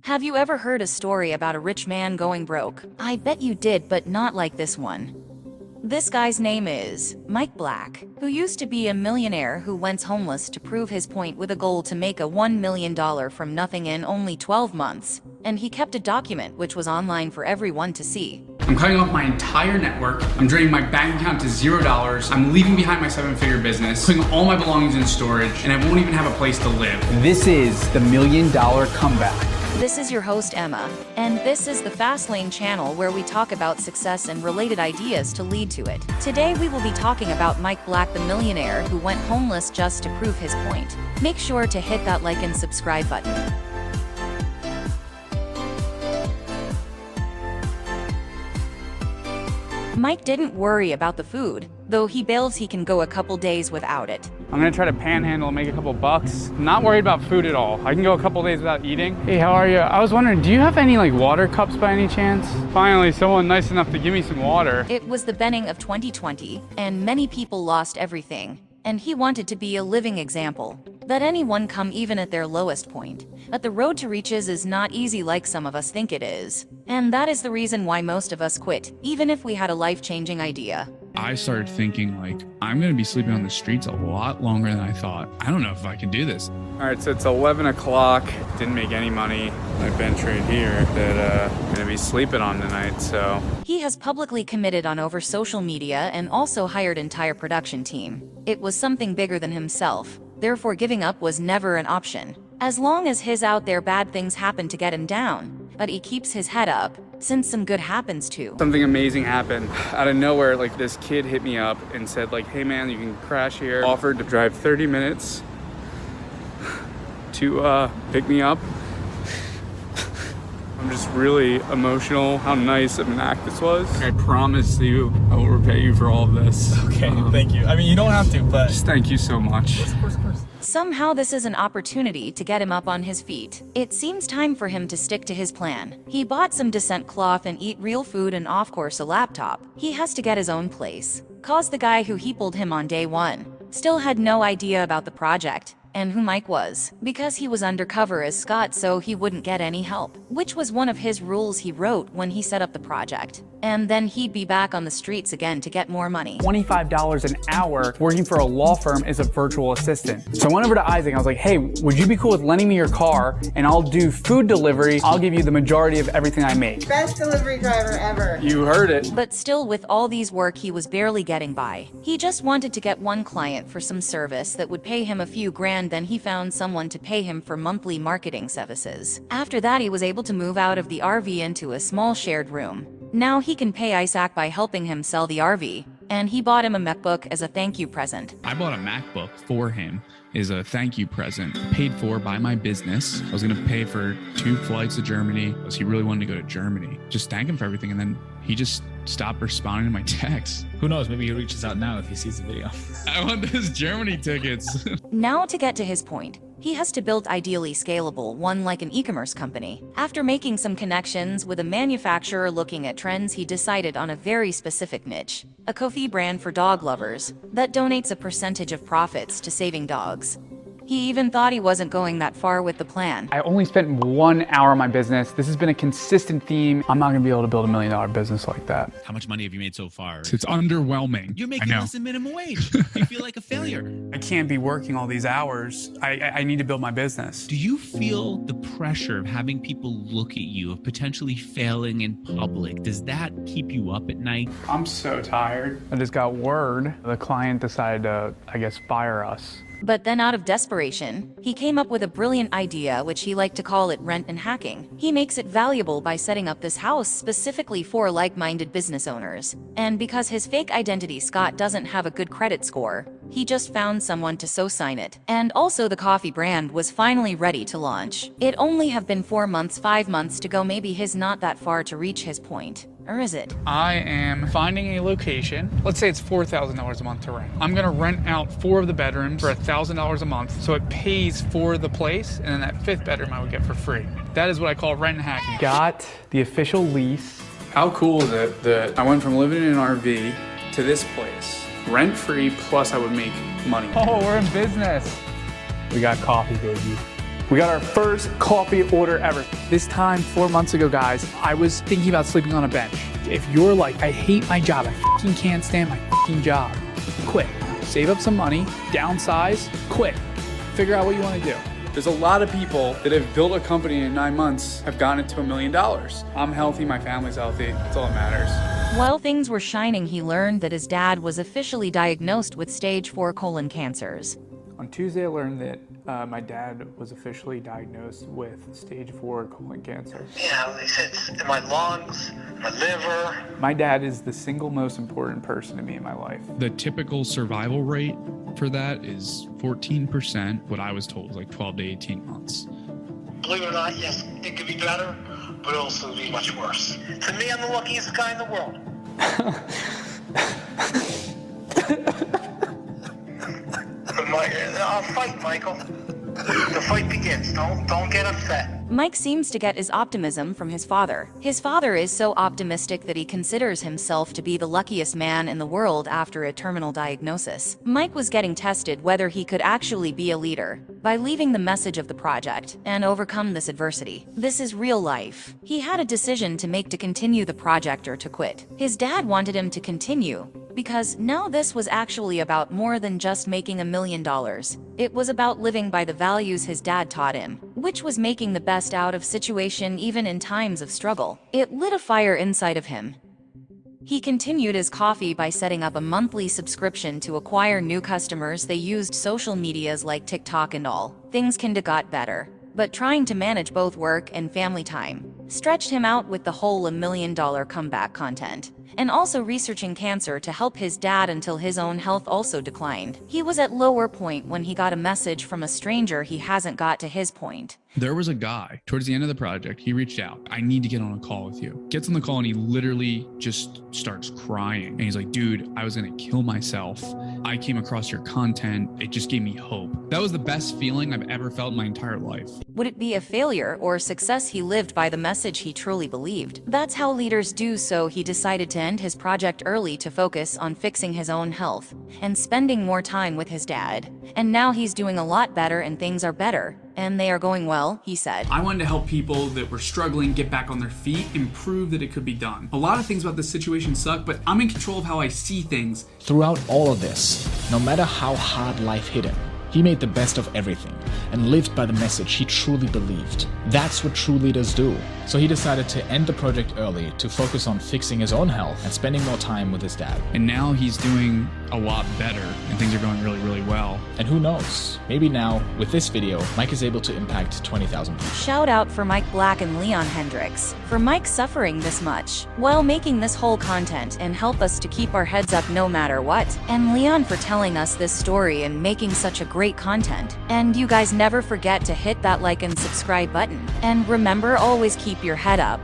Have you ever heard a story about a rich man going broke? I bet you did, but not like this one. This guy's name is Mike Black, who used to be a millionaire who went homeless to prove his point with a goal to make a $1 million from nothing in only 12 months. And he kept a document which was online for everyone to see. I'm cutting off my entire network. I'm draining my bank account to $0. I'm leaving behind my 7-figure business, putting all my belongings in storage, and I won't even have a place to live. This is the $1 Million Comeback. This is your host, Emma, and this is the Fastlane channel where we talk about success and related ideas to lead to it. Today we will be talking about Mike Black, the millionaire who went homeless just to prove his point. Make sure to hit that like and subscribe button. Mike didn't worry about the food, though he bails he can go a couple days without it. I'm gonna try to panhandle and make a couple bucks. Not worried about food at all. I can go a couple days without eating. Hey, how are you? I was wondering, do you have any water cups by any chance? Finally, someone nice enough to give me some water. It was the beginning of 2020, and many people lost everything. And he wanted to be a living example, that anyone come even at their lowest point. But the road to riches is not easy like some of us think it is. And that is the reason why most of us quit, even if we had a life-changing idea. I started thinking I'm gonna be sleeping on the streets a lot longer than I thought. I don't know if I can do this. All right, so it's 11 o'clock. Didn't make any money. My bench right here that I'm gonna be sleeping on tonight, so. He has publicly committed on over social media and also hired entire production team. It was something bigger than himself, therefore giving up was never an option. As long as his out there bad things happen to get him down, but he keeps his head up, since some good happens too. Something amazing happened. Out of nowhere, this kid hit me up and said hey man, you can crash here. Offered to drive 30 minutes to pick me up. I'm just really emotional how nice of an act this was. I promise you I will repay you for all of this. Okay, thank you. I mean, you don't have to, but... Just thank you so much. Of course. Somehow this is an opportunity to get him up on his feet. It seems time for him to stick to his plan. He bought some decent cloth and eat real food and of course a laptop. He has to get his own place. Cause the guy who heepled him on day one still had no idea about the project and who Mike was, because he was undercover as Scott so he wouldn't get any help, which was one of his rules he wrote when he set up the project. And then he'd be back on the streets again to get more money. $25 an hour working for a law firm as a virtual assistant. So I went over to Isaac and I was like, hey, would you be cool with lending me your car and I'll do food delivery. I'll give you the majority of everything I make. Best delivery driver ever. You heard it. But still, with all these work, he was barely getting by. He just wanted to get one client for some service that would pay him a few grand, then he found someone to pay him for monthly marketing services. After that, he was able to move out of the RV into a small shared room. Now he can pay Isaac by helping him sell the RV, and he bought him a MacBook as a thank you present. I bought a MacBook for him as a thank you present, paid for by my business. I was gonna pay for 2 flights to Germany because he really wanted to go to Germany. Just thank him for everything, and then he just stopped responding to my texts. Who knows, maybe he reaches out now if he sees the video. I want those Germany tickets. Now to get to his point, he has to build ideally scalable one like an e-commerce company. After making some connections with a manufacturer looking at trends, he decided on a very specific niche, a coffee brand for dog lovers that donates a percentage of profits to saving dogs. He even thought he wasn't going that far with the plan. I only spent 1 hour on my business. This has been a consistent theme. I'm not gonna be able to build $1 million business like that. How much money have you made so far? It's underwhelming. You're making less than minimum wage. You feel like a failure. I can't be working all these hours. I need to build my business. Do you feel the pressure of having people look at you, of potentially failing in public? Does that keep you up at night? I'm so tired. I just got word the client decided to, fire us. But then out of desperation, he came up with a brilliant idea which he liked to call it rent and hacking. He makes it valuable by setting up this house specifically for like-minded business owners. And because his fake identity Scott doesn't have a good credit score, he just found someone to sign it. And also the coffee brand was finally ready to launch. It only have been 4 months, 5 months to go, maybe he's not that far to reach his point. Or is it? I am finding a location. Let's say it's $4,000 a month to rent. I'm gonna rent out 4 of the bedrooms for $1,000 a month, so it pays for the place, and then that 5th bedroom I would get for free. That is what I call rent and hacking. Got the official lease. How cool is it that I went from living in an RV to this place, rent-free, plus I would make money. Oh, we're in business. We got coffee, baby. We got our first coffee order ever. This time, 4 months ago, guys, I was thinking about sleeping on a bench. If you're like, I hate my job, I fucking can't stand my fucking job, quit. Save up some money, downsize, quit. Figure out what you want to do. There's a lot of people that have built a company in 9 months, have gotten it to $1 million. I'm healthy, my family's healthy, that's all that matters. While things were shining, he learned that his dad was officially diagnosed with stage 4 colon cancers. On Tuesday, I learned that my dad was officially diagnosed with stage 4 colon cancer. Yeah, they said it's in my lungs, my liver. My dad is the single most important person to me in my life. The typical survival rate for that is 14%. What I was told was like 12 to 18 months. Believe it or not, yes, it could be better, but also be much worse. To me, I'm the luckiest guy in the world. I'll fight, Michael. The fight begins. Don't get upset. Mike seems to get his optimism from his father. His father is so optimistic that he considers himself to be the luckiest man in the world after a terminal diagnosis. Mike was getting tested whether he could actually be a leader by leaving the message of the project and overcome this adversity. This is real life. He had a decision to make to continue the project or to quit. His dad wanted him to continue because now this was actually about more than just making $1 million. It was about living by the values his dad taught him, which was making the best out of situation even in times of struggle. It lit a fire inside of him. He continued his coffee by setting up a monthly subscription to acquire new customers. They used social medias like TikTok and all. Things kinda got better, but trying to manage both work and family time stretched him out with the whole $1 million comeback content, and also researching cancer to help his dad until his own health also declined. He was at lower point when he got a message from a stranger he hasn't got to his point. There was a guy towards the end of the project. He reached out. I need to get on a call with you. Gets on the call and he literally just starts crying. And he's like, dude, I was going to kill myself. I came across your content. It just gave me hope. That was the best feeling I've ever felt in my entire life. Would it be a failure or a success? He lived by the message he truly believed. That's how leaders do. So he decided to end his project early to focus on fixing his own health and spending more time with his dad. And now he's doing a lot better and things are better. And they are going well, he said. I wanted to help people that were struggling get back on their feet and prove that it could be done. A lot of things about this situation suck, but I'm in control of how I see things. Throughout all of this, no matter how hard life hit him, he made the best of everything and lived by the message he truly believed. That's what true leaders do. So he decided to end the project early to focus on fixing his own health and spending more time with his dad. And now he's doing a lot better and things are going really, really well. And who knows, maybe now, with this video, Mike is able to impact 20,000 people. Shout out for Mike Black and Leon Hendricks for Mike suffering this much while making this whole content and help us to keep our heads up no matter what. And Leon for telling us this story and making such a great content. And you guys never forget to hit that like and subscribe button. And remember, always keep your head up.